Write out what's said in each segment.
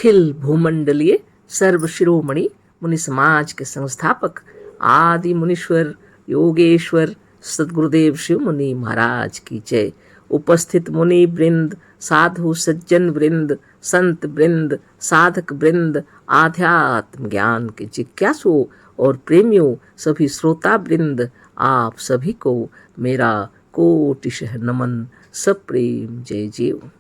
अखिल भूमंडलीय सर्व शिरोमणि मुनि समाज के संस्थापक आदि मुनीश्वर योगेश्वर सद्गुरुदेव शिव मुनि महाराज की जय। उपस्थित मुनि वृंद, साधु सज्जन वृंद, संत वृंद, साधक वृंद, आध्यात्म ज्ञान के जिज्ञासुओं और प्रेमियों, सभी श्रोता वृंद, आप सभी को मेरा कोटिशः नमन, सप्रेम जय जीव।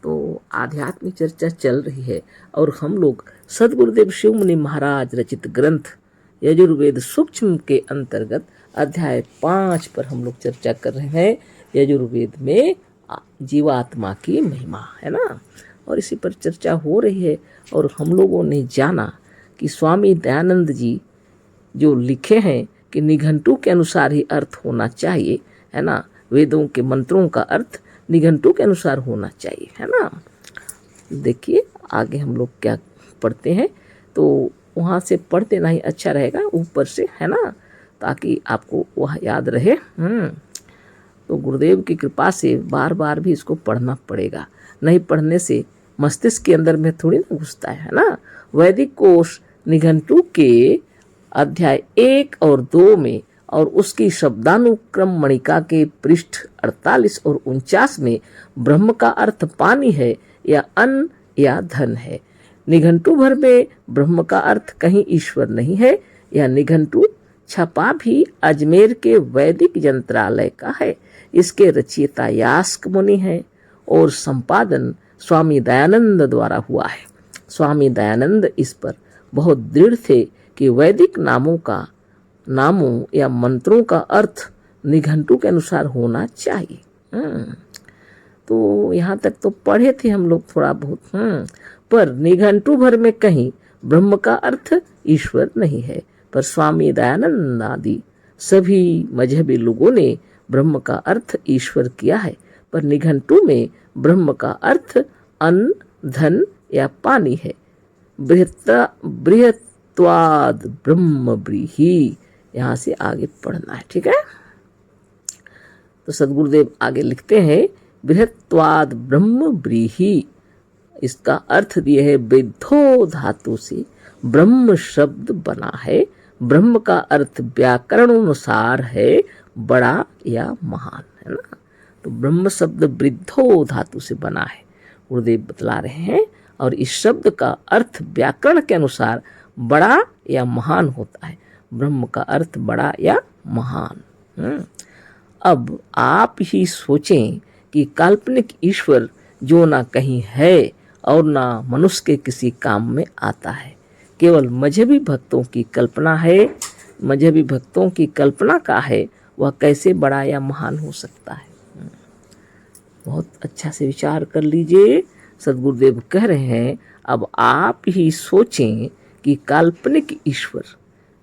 तो आध्यात्मिक चर्चा चल रही है और हम लोग सद्गुरुदेव शिव मुनि महाराज रचित ग्रंथ यजुर्वेद सूक्ष्म के अंतर्गत अध्याय 5 पर हम लोग चर्चा कर रहे हैं। यजुर्वेद में जीवात्मा की महिमा है ना, और इसी पर चर्चा हो रही है। और हम लोगों ने जाना कि स्वामी दयानंद जी जो लिखे हैं कि निघंटु के अनुसार ही अर्थ होना चाहिए, है ना। वेदों के मंत्रों का अर्थ निघंटु के अनुसार होना चाहिए, है ना। देखिए आगे हम लोग क्या पढ़ते हैं, तो वहाँ से पढ़ देना ही अच्छा रहेगा ऊपर से, है ना, ताकि आपको वह याद रहे। तो गुरुदेव की कृपा से बार बार भी इसको पढ़ना पड़ेगा, नहीं पढ़ने से मस्तिष्क के अंदर में थोड़ी ना घुसता है ना। वैदिक कोश निघंटु के अध्याय 1 और 2 में और उसकी शब्दानुक्रम मणिका के पृष्ठ 48 और 49 में ब्रह्म का अर्थ पानी है या अन्न या धन है। निघंटु भर में ब्रह्म का अर्थ कहीं ईश्वर नहीं है। यह निघंटु छपा भी अजमेर के वैदिक यंत्रालय का है। इसके रचयिता यास्क मुनि है और संपादन स्वामी दयानंद द्वारा हुआ है। स्वामी दयानंद इस पर बहुत दृढ़ थे कि वैदिक नामों या मंत्रों का अर्थ निघंटु के अनुसार होना चाहिए। तो यहाँ तक तो पढ़े थे हम लोग थोड़ा बहुत, पर निघंटु भर में कहीं ब्रह्म का अर्थ ईश्वर नहीं है। पर स्वामी दयानंद आदि सभी मजहबी लोगों ने ब्रह्म का अर्थ ईश्वर किया है। पर निघंटु में ब्रह्म का अर्थ अन्न, धन या पानी है। बृहत्वाद ब्रह्म ब्रीहि, यहाँ से आगे पढ़ना है, ठीक है। तो सद्गुरुदेव आगे लिखते हैं, बृहत्वाद ब्रह्म ब्रीहि, इसका अर्थ दिए है वृद्धो धातु से ब्रह्म शब्द बना है। ब्रह्म का अर्थ व्याकरण अनुसार है बड़ा या महान, है ना। तो ब्रह्म शब्द वृद्धो धातु से बना है, गुरुदेव बतला रहे हैं। और इस शब्द का अर्थ व्याकरण के अनुसार बड़ा या महान होता है। ब्रह्म का अर्थ बड़ा या महान। अब आप ही सोचें कि काल्पनिक ईश्वर जो ना कहीं है और ना मनुष्य के किसी काम में आता है, केवल मजहबी भक्तों की कल्पना है, मजहबी भक्तों की कल्पना का है, वह कैसे बड़ा या महान हो सकता है। बहुत अच्छा से विचार कर लीजिए। सद्गुरुदेव कह रहे हैं, अब आप ही सोचें कि काल्पनिक ईश्वर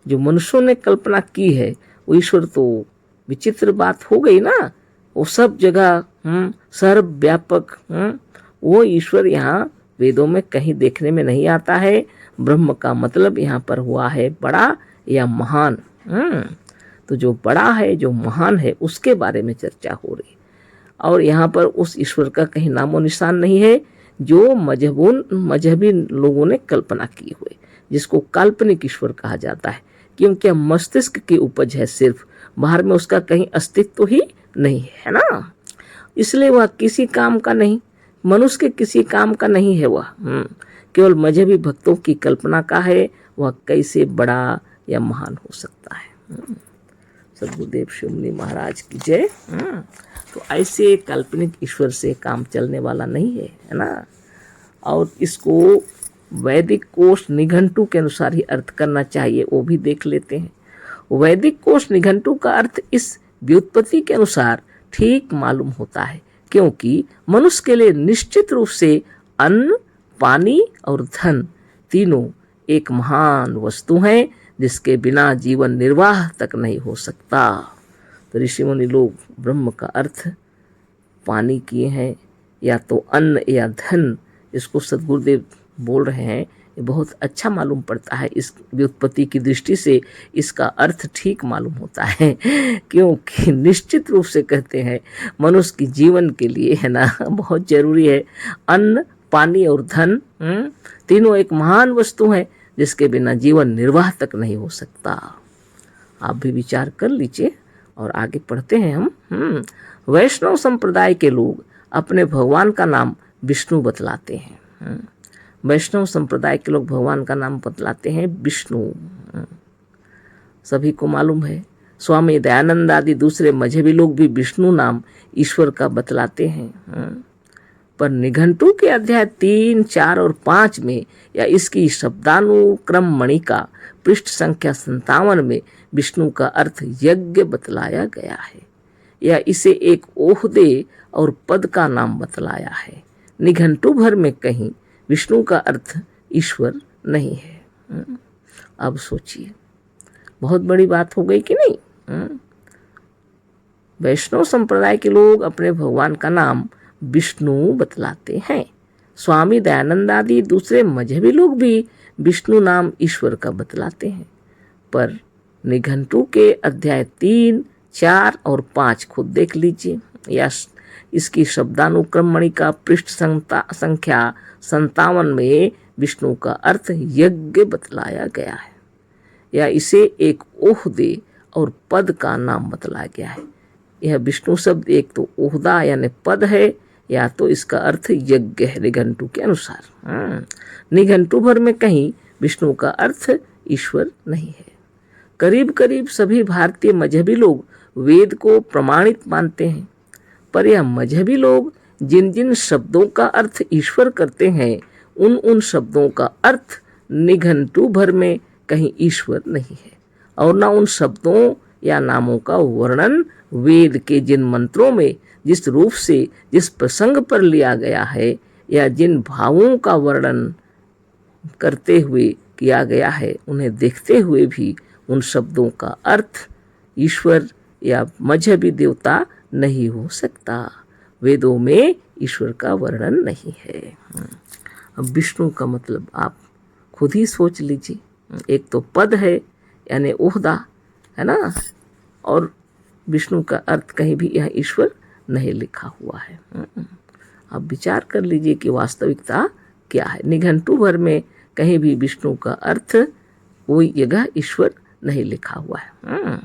जो मनुष्यों ने कल्पना की है, वो ईश्वर तो विचित्र बात हो गई ना। वो सब जगह सर्वव्यापक, वो ईश्वर यहाँ वेदों में कहीं देखने में नहीं आता है। ब्रह्म का मतलब यहाँ पर हुआ है बड़ा या महान। तो जो बड़ा है, जो महान है, उसके बारे में चर्चा हो रही है। और यहाँ पर उस ईश्वर का कहीं नामो निशान नहीं है जो मजहबी लोगों ने कल्पना की हुई, जिसको काल्पनिक ईश्वर कहा जाता है, क्योंकि मस्तिष्क की उपज है सिर्फ, बाहर में उसका कहीं अस्तित्व ही नहीं है ना। इसलिए वह किसी काम का नहीं, मनुष्य के किसी काम का नहीं है। वह केवल मजहबी भक्तों की कल्पना का है। वह कैसे बड़ा या महान हो सकता है। सद्गुरुदेव शिव मुनि महाराज की जय। तो ऐसे काल्पनिक ईश्वर से काम चलने वाला नहीं है ना। और इसको वैदिक कोश निघंटु के अनुसार ही अर्थ करना चाहिए, वो भी देख लेते हैं। वैदिक कोश निघंटु का अर्थ इस व्युत्पत्ति के अनुसार ठीक मालूम होता है, क्योंकि मनुष्य के लिए निश्चित रूप से अन्न, पानी और धन तीनों एक महान वस्तु हैं, जिसके बिना जीवन निर्वाह तक नहीं हो सकता। तो ऋषि मुनि लोग ब्रह्म का अर्थ पानी किए हैं, या तो अन्न या धन। इसको सद्गुरुदेव बोल रहे हैं, ये बहुत अच्छा मालूम पड़ता है। इस व्युत्पत्ति की दृष्टि से इसका अर्थ ठीक मालूम होता है, क्योंकि निश्चित रूप से कहते हैं मनुष्य की जीवन के लिए, है ना, बहुत जरूरी है अन्न, पानी और धन, तीनों एक महान वस्तु है जिसके बिना जीवन निर्वाह तक नहीं हो सकता। आप भी विचार कर लीजिए और आगे पढ़ते हैं हम। वैष्णव संप्रदाय के लोग अपने भगवान का नाम विष्णु बतलाते हैं। वैष्णव संप्रदाय के लोग भगवान का नाम बतलाते हैं विष्णु। सभी को मालूम है स्वामी दयानंद आदि दूसरे मजहबी लोग भी विष्णु नाम ईश्वर का बतलाते हैं। पर निघंटु के अध्याय 3, 4 और 5 में या इसकी शब्दानुक्रम मणिका पृष्ठ संख्या 57 में विष्णु का अर्थ यज्ञ बतलाया गया है या इसे एक ओहदे और पद का नाम बतलाया है। निघंटु भर में कहीं विष्णु का अर्थ ईश्वर नहीं है। अब सोचिए, बहुत बड़ी बात हो गई कि नहीं। वैष्णव संप्रदाय के लोग अपने भगवान का नाम विष्णु बतलाते हैं। स्वामी दयानंद आदि दूसरे मजहबी लोग भी विष्णु नाम ईश्वर का बतलाते हैं। पर निघंटु के अध्याय 3, 4 और 5 खुद देख लीजिए या इसकी शब्दानुक्रम मणिका पृष्ठ संख्या 57 में विष्णु का अर्थ यज्ञ बतलाया गया है या इसे एक ओहदे और पद का नाम बतलाया गया है। यह विष्णु शब्द एक तो ओहदा यानी पद है या तो इसका अर्थ यज्ञ है निघंटु के अनुसार। निघंटु भर में कहीं विष्णु का अर्थ ईश्वर नहीं है। करीब करीब सभी भारतीय मजहबी लोग वेद को प्रमाणित मानते हैं, पर यह मजहबी लोग जिन जिन शब्दों का अर्थ ईश्वर करते हैं उन शब्दों का अर्थ निघंटु भर में कहीं ईश्वर नहीं है और न उन शब्दों या नामों का वर्णन वेद के जिन मंत्रों में जिस रूप से जिस प्रसंग पर लिया गया है या जिन भावों का वर्णन करते हुए किया गया है उन्हें देखते हुए भी उन शब्दों का अर्थ ईश्वर या मजहबी देवता नहीं हो सकता। वेदों में ईश्वर का वर्णन नहीं है। अब विष्णु का मतलब आप खुद ही सोच लीजिए। एक तो पद है यानी ओहदा है ना, और विष्णु का अर्थ कहीं भी यह ईश्वर नहीं लिखा हुआ है। अब विचार कर लीजिए कि वास्तविकता क्या है। निघंटु भर में कहीं भी विष्णु का अर्थ कोई जगह ईश्वर नहीं लिखा हुआ है।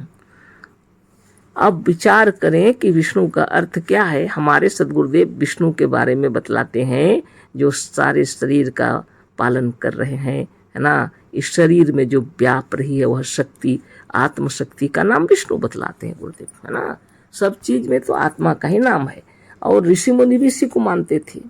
अब विचार करें कि विष्णु का अर्थ क्या है। हमारे सद्गुरुदेव विष्णु के बारे में बतलाते हैं जो सारे शरीर का पालन कर रहे हैं, है ना। इस शरीर में जो व्याप रही है वह शक्ति, आत्मशक्ति का नाम विष्णु बतलाते हैं गुरुदेव, है ना। सब चीज में तो आत्मा का ही नाम है और ऋषि मुनि भी इसी को मानते थे।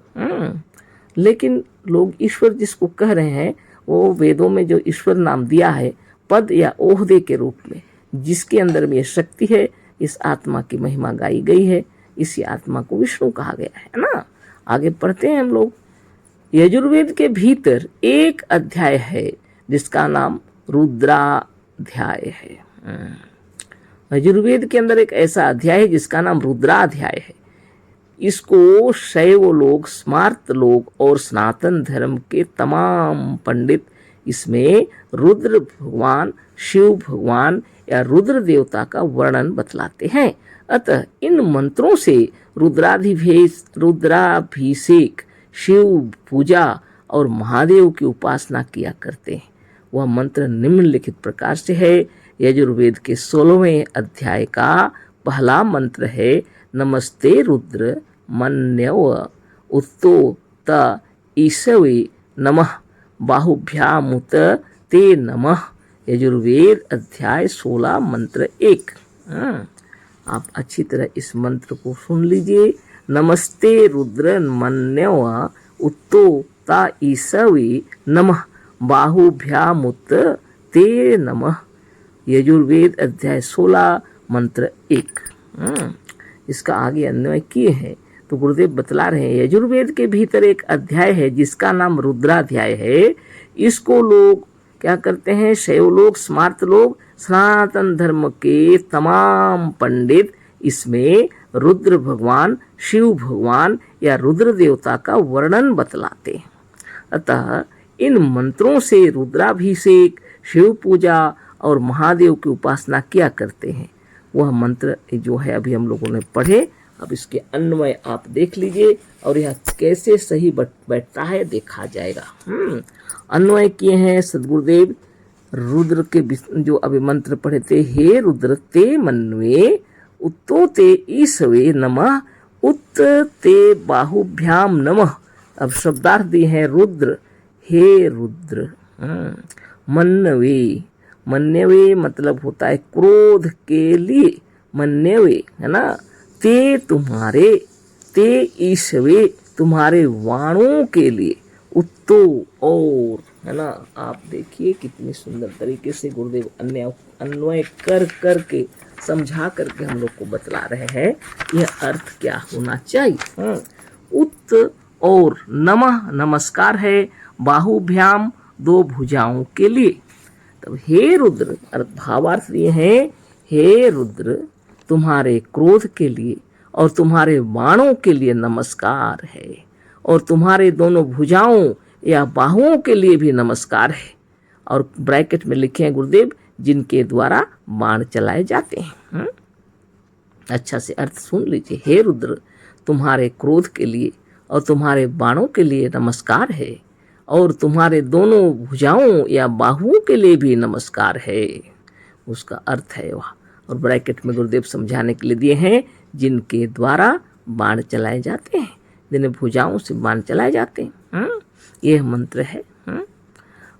लेकिन लोग ईश्वर जिसको कह रहे हैं वो वेदों में जो ईश्वर नाम दिया है पद या ओहदे के रूप में, जिसके अंदर में ये शक्ति है, इस आत्मा की महिमा गाई गई है, इसी आत्मा को विष्णु कहा गया है ना। आगे पढ़ते हैं हम लोग। यजुर्वेद के भीतर एक अध्याय है जिसका नाम रुद्राध्याय है। यजुर्वेद के अंदर एक ऐसा अध्याय है जिसका नाम रुद्राध्याय है। इसको शैव लोग, स्मार्त लोग और सनातन धर्म के तमाम पंडित इसमें रुद्र भगवान, शिव भगवान या रुद्र देवता का वर्णन बतलाते हैं। अतः इन मंत्रों से रुद्राभिषेक, शिव पूजा और महादेव की उपासना किया करते हैं। वह मंत्र निम्नलिखित प्रकार से है। यजुर्वेद के 16वें अध्याय का पहला मंत्र है नमस्ते रुद्र मन्यव उत्तो त ईशवे नमः बाहुभ्यामुत ते नमः। यजुर्वेद अध्याय 16 मंत्र 1। आप अच्छी तरह इस मंत्र को सुन लीजिए। नमस्ते रुद्र मन्यव उत्तो ता ईशवे नमः बाहुभ्यामुत ते नमः। यजुर्वेद अध्याय 16 मंत्र 1। इसका आगे अन्वय किए हैं तो गुरुदेव बतला रहे हैं यजुर्वेद के भीतर एक अध्याय है जिसका नाम रुद्राध्याय है। इसको लोग क्या करते हैं, शैव लोग, स्मार्त लोग, सनातन धर्म के तमाम पंडित इसमें रुद्र भगवान, शिव भगवान या रुद्र देवता का वर्णन बतलाते हैं। अतः इन मंत्रों से रुद्राभिषेक, शिव पूजा और महादेव की उपासना किया करते हैं। वह मंत्र जो है अभी हम लोगों ने पढ़े अब इसके अन्वय आप देख लीजिए और यह कैसे सही बैठता है देखा जाएगा। अन्वय किए हैं सदगुरुदेव रुद्र के जो अभी मंत्र पढ़े थे, हे रुद्र ते मन्वे उत्तो ते ईसवे नमः उत ते बाहुभ्याम नमः। अब शब्दार्थ दिए हैं रुद्र, हे रुद्र। मन्नवे, मन्नवे मतलब होता है क्रोध के लिए, मन्नवे है ना। ते तुम्हारे, ते ईशवे तुम्हारे वाणों के लिए, उत्तो और, है ना। आप देखिए कितनी सुंदर तरीके से गुरुदेव अन्वय कर करके समझा करके हम लोग को बतला रहे हैं यह अर्थ क्या होना चाहिए। उत और नमः नमस्कार है, बाहुभ्याम दो भुजाओं के लिए। तब हे रुद्र भावार्थ ये है, हे रुद्र तुम्हारे क्रोध के लिए और तुम्हारे बाणों के लिए नमस्कार है, और तुम्हारे दोनों भुजाओं या बाहुओं के लिए भी नमस्कार है। और ब्रैकेट में लिखे हैं गुरुदेव जिनके द्वारा बाण चलाए जाते हैं। अच्छा से अर्थ सुन लीजिए, हे रुद्र तुम्हारे क्रोध के लिए और तुम्हारे बाणों के लिए नमस्कार है, और तुम्हारे दोनों भुजाओं या बाहुओं के लिए भी नमस्कार है। उसका अर्थ है वह, और ब्रैकेट में गुरुदेव समझाने के लिए दिए हैं जिनके द्वारा बाण चलाए जाते हैं, जिन्हें भुजाओं से बाण चलाए जाते हैं। यह मंत्र है।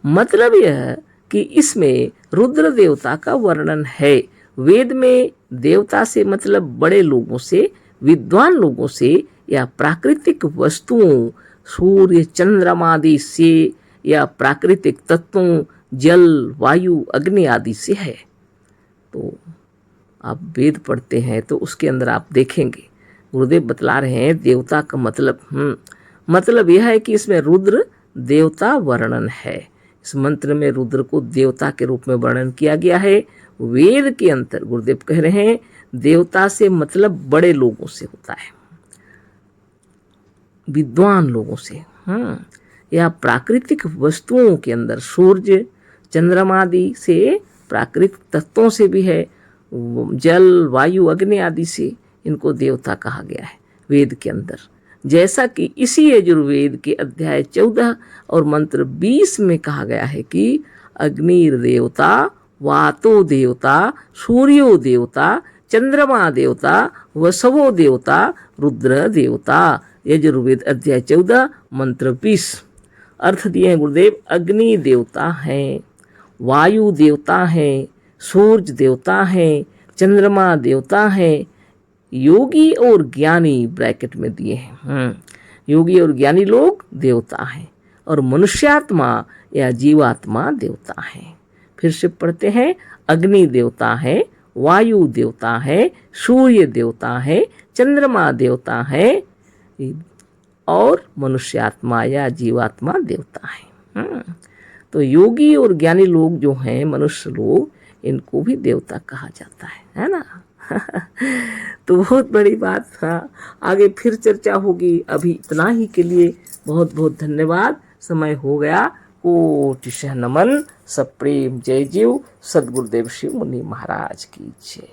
मतलब यह कि इसमें रुद्र देवता का वर्णन है। वेद में देवता से मतलब बड़े लोगों से, विद्वान लोगों से या प्राकृतिक वस्तुओं, सूर्य चंद्रमा आदि से या प्राकृतिक तत्वों, जल वायु अग्नि आदि से है। तो आप वेद पढ़ते हैं तो उसके अंदर आप देखेंगे गुरुदेव बतला रहे हैं देवता का मतलब यह है कि इसमें रुद्र देवता वर्णन है। इस मंत्र में रुद्र को देवता के रूप में वर्णन किया गया है। वेद के अंतर गुरुदेव कह रहे हैं देवता से मतलब बड़े लोगों से होता है, विद्वान लोगों से, या प्राकृतिक वस्तुओं के अंदर सूर्य चंद्रमा आदि से, प्राकृतिक तत्वों से भी है, जल वायु अग्नि आदि से इनको देवता कहा गया है वेद के अंदर। जैसा कि इसी यजुर्वेद के अध्याय 14 और मंत्र 20 में कहा गया है कि अग्निर देवता, वातो देवता, सूर्यो देवता, चंद्रमा देवता, वसवो देवता, रुद्र देवता। यजुर्वेद अध्याय 14 मंत्र 20। अर्थ दिए हैं गुरुदेव, अग्नि देवता हैं, वायु देवता हैं, सूर्य देवता हैं, चंद्रमा देवता हैं, योगी और ज्ञानी ब्रैकेट में दिए हैं। योगी और ज्ञानी लोग देवता हैं, और मनुष्यात्मा या जीवात्मा देवता हैं। फिर से पढ़ते हैं, अग्नि देवता है, वायु देवता है, सूर्य देवता है, चंद्रमा देवता है, और मनुष्यात्मा या जीवात्मा देवता है। तो योगी और ज्ञानी लोग जो हैं, मनुष्य लोग, इनको भी देवता कहा जाता है ना। तो बहुत बड़ी बात था, आगे फिर चर्चा होगी। अभी इतना ही के लिए बहुत बहुत धन्यवाद। समय हो गया। कोटि नमन, सप्रेम जय जीव। सद्गुरुदेव शिव मुनि महाराज की जय।